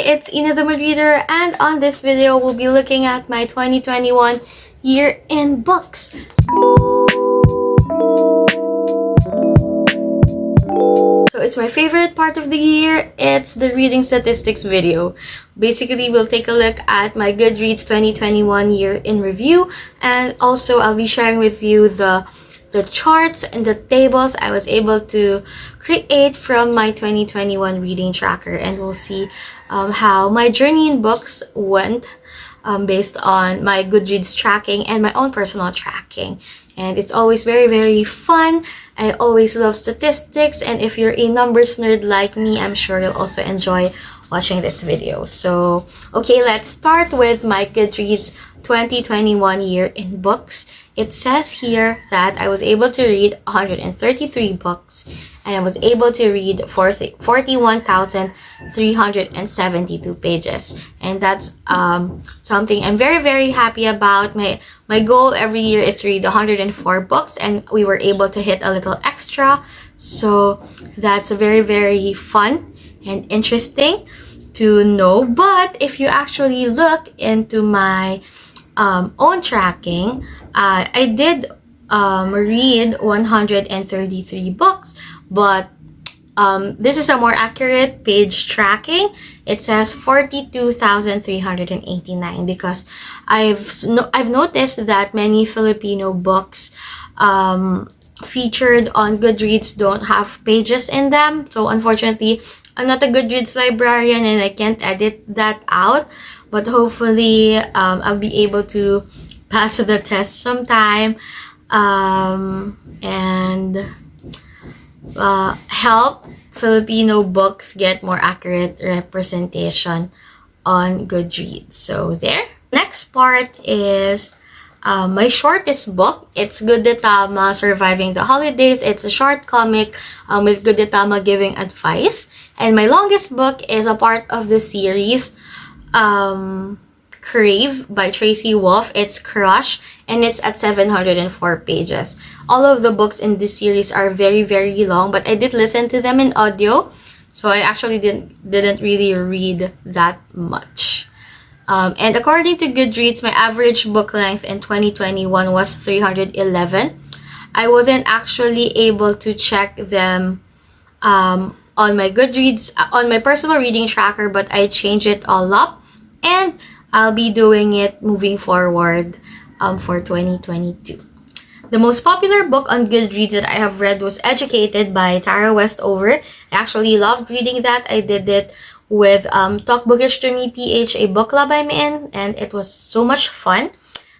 it's Ina the Mood Reader, and on this video, we'll be looking at my 2021 year in books. So it's my favorite part of the year. It's the reading statistics video. Basically, we'll take a look at my Goodreads 2021 year in review, and also I'll be sharing with you the charts and the tables I was able to create from my 2021 reading tracker, and we'll see how my journey in books went based on my Goodreads tracking and my own personal tracking. And it's always very, very fun. I always love statistics, and if you're a numbers nerd like me, I'm sure you'll also enjoy watching this video. So, okay, let's start with my Goodreads 2021 year in books. It says here that I was able to read 133 books, and I was able to read 41,372 pages. And that's something I'm very, very happy about. My goal every year is to read 104 books, and we were able to hit a little extra. So that's very, very fun and interesting to know. But if you actually look into my own tracking, I did read 133 books, but this is a more accurate page tracking. It says 42,389 because I've noticed that many Filipino books featured on Goodreads don't have pages in them. So unfortunately, I'm not a Goodreads librarian and I can't edit that out. But hopefully, I'll be able to pass the test sometime and help Filipino books get more accurate representation on Goodreads. So there. Next part is my shortest book. It's Goodreads Surviving the Holidays. It's a short comic with Goodreads giving advice. And my longest book is a part of the series Crave by Tracy Wolf. It's Crush, and it's at 704 pages. All of the books in this series are very, very long, but I did listen to them in audio, so I actually didn't really read that much. And according to Goodreads, my average book length in 2021 was 311. I wasn't actually able to check them on my Goodreads, on my personal reading tracker, but I changed it all up, and I'll be doing it moving forward for 2022. The most popular book on Goodreads that I have read was Educated by Tara Westover. I actually loved reading that. I did it with Talk Bookish to Me PH, a book club I'm in, and it was so much fun.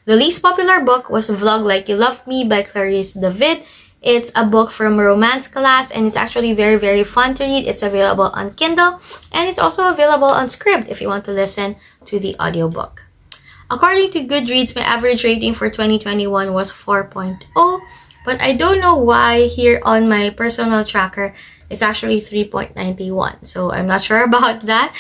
The least popular book was Vlog Like You Love Me by Clarice David. It's a book from romance class, and it's actually very, very fun to read. It's available on Kindle, and it's also available on Scribd if you want to listen to the audiobook. According to Goodreads, my average rating for 2021 was 4.0, but I don't know why here on my personal tracker it's actually 3.91. So I'm not sure about that.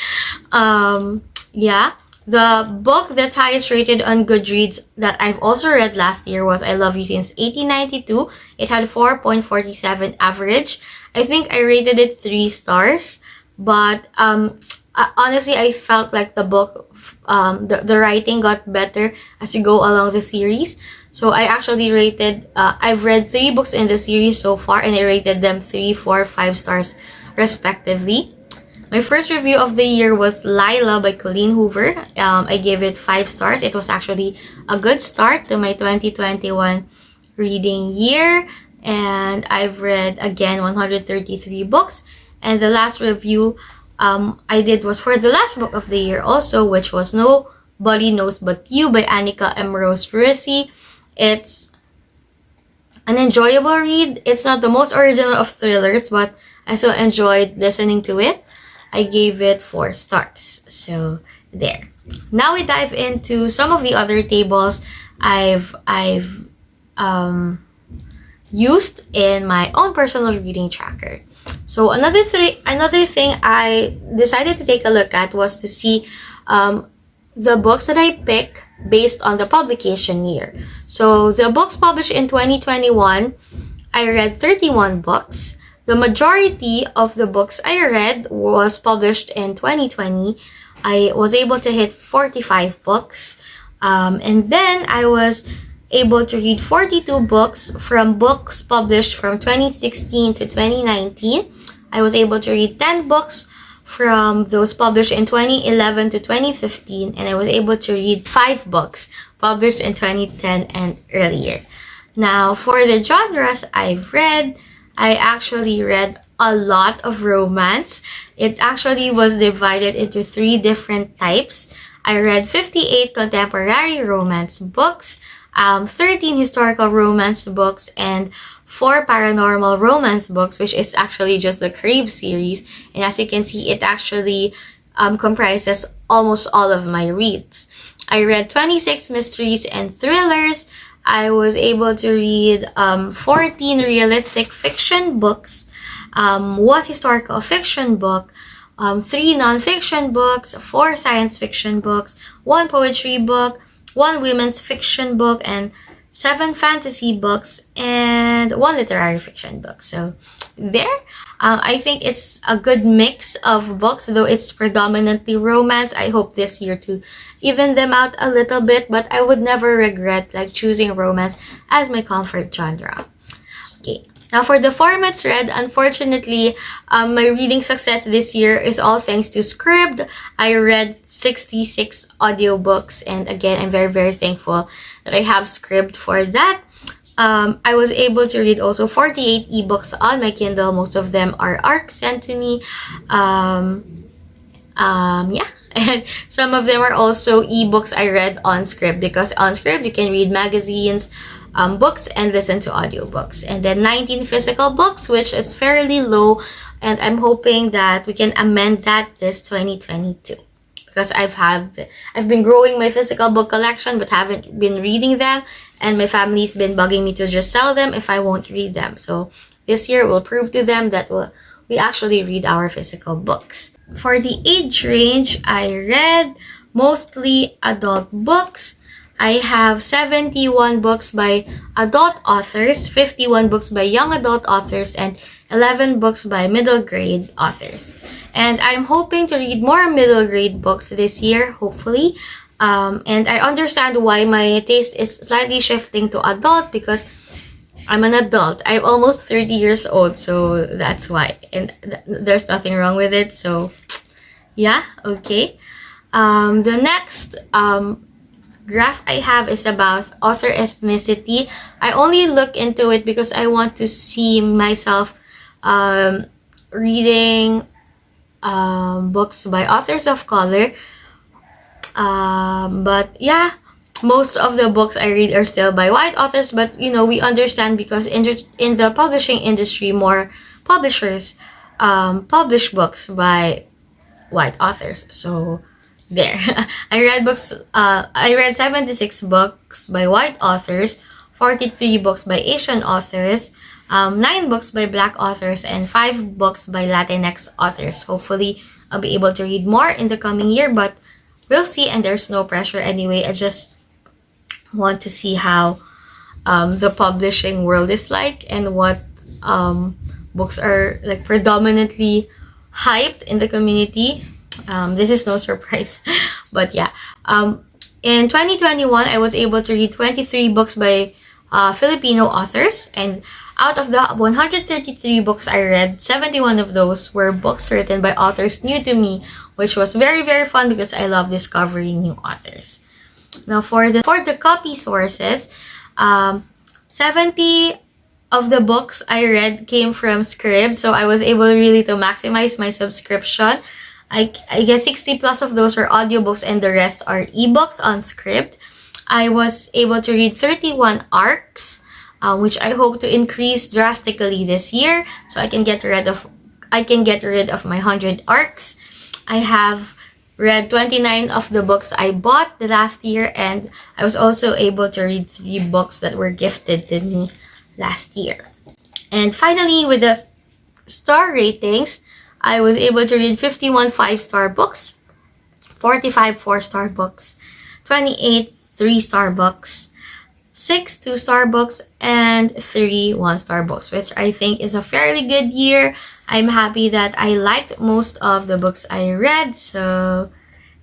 Yeah. The book that's highest rated on Goodreads that I've also read last year was I Love You Since 1892. It had 4.47 average. I think I rated it 3 stars. But honestly, I felt like the book, the writing got better as you go along the series. So I actually rated, I've read 3 books in the series so far, and I rated them 3, 4, 5 stars respectively. My first review of the year was Lila by Colleen Hoover. I gave it 5 stars. It was actually a good start to my 2021 reading year. And I've read, again, 133 books. And the last review I did was for the last book of the year also, which was Nobody Knows But You by Annika M. Rose Ruisi. It's an enjoyable read. It's not the most original of thrillers, but I still enjoyed listening to it. I gave it 4 stars. So there. Now we dive into some of the other tables I've used in my own personal reading tracker. So another thing I decided to take a look at was to see the books that I pick based on the publication year. So the books published in 2021, I read 31 books. The majority of the books I read was published in 2020, I was able to hit 45 books. And then I was able to read 42 books from books published from 2016 to 2019. I was able to read 10 books from those published in 2011 to 2015, and I was able to read 5 books published in 2010 and earlier. Now, for the genres I've read, I actually read a lot of romance. It actually was divided into 3 different types. I read 58 contemporary romance books, 13 historical romance books, and 4 paranormal romance books, which is actually just the Crave series. And as you can see, it actually comprises almost all of my reads. I read 26 mysteries and thrillers. I was able to read 14 realistic fiction books, 1 historical fiction book, 3 non-fiction books, 4 science fiction books, 1 poetry book, 1 women's fiction book, and 7 fantasy books, and 1 literary fiction book. So there, I think it's a good mix of books, though it's predominantly romance. I hope this year to even them out a little bit, but I would never regret like choosing romance as my comfort genre. Okay. Now for the formats read, unfortunately, my reading success this year is all thanks to Scribd. I read 66 audiobooks, and again, I'm very, very thankful that I have Scribd for that. I was able to read also 48 ebooks on my Kindle. Most of them are ARC sent to me. Yeah. And some of them are also ebooks I read on Scribd, because on Scribd you can read magazines, books, and listen to audiobooks. And then 19 physical books, which is fairly low, and I'm hoping that we can amend that this 2022, because I've been growing my physical book collection but haven't been reading them, and my family's been bugging me to just sell them if I won't read them. So this year we'll prove to them that we actually read our physical books. For the age range, I read mostly adult books. I have 71 books by adult authors, 51 books by young adult authors, and 11 books by middle grade authors. And I'm hoping to read more middle grade books this year, hopefully. And I understand why my taste is slightly shifting to adult, because I'm an adult. I'm almost 30 years old, so that's why. And there's nothing wrong with it, so yeah, okay. The next graph I have is about author ethnicity. I only look into it because I want to see myself reading books by authors of color. But yeah, most of the books I read are still by white authors, but you know, we understand because in the publishing industry, more publishers publish books by white authors. So there. I read 76 books by white authors, 43 books by Asian authors, 9 books by Black authors, and 5 books by Latinx authors. Hopefully, I'll be able to read more in the coming year, but we'll see, and there's no pressure anyway. I just want to see how the publishing world is like, and what books are like predominantly hyped in the community. This is no surprise, but yeah. In 2021, I was able to read 23 books by Filipino authors, and out of the 133 books I read, 71 of those were books written by authors new to me, which was very, very fun because I love discovering new authors. Now for the copy sources, 70 of the books I read came from Scribd, so I was able really to maximize my subscription. I guess 60 plus of those were audiobooks, and the rest are ebooks on Scribd. I was able to read 31 arcs, which I hope to increase drastically this year, so I can get rid of my 100 arcs. I have read 29 of the books I bought the last year, and I was also able to read 3 books that were gifted to me last year. And finally, with the star ratings, I was able to read 51 5-star books, 45 4-star books, 28 3-star books, 6 2-star books, and 3 1-star books, which I think is a fairly good year. I'm happy that I liked most of the books I read, so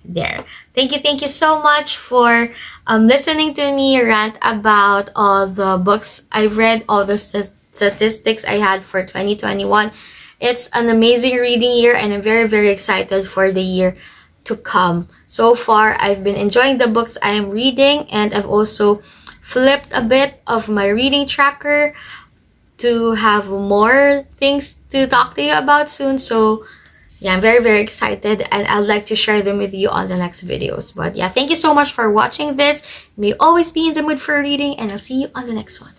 there. Thank you so much for listening to me rant about all the books I've read, all the statistics I had for 2021. It's an amazing reading year, and I'm very, very excited for the year to come. So far, I've been enjoying the books I am reading, and I've also flipped a bit of my reading tracker to have more things to talk to you about soon. So yeah, I'm very, very excited, and I'd like to share them with you on the next videos. But yeah, thank you so much for watching this. May you always be in the mood for reading, and I'll see you on the next one.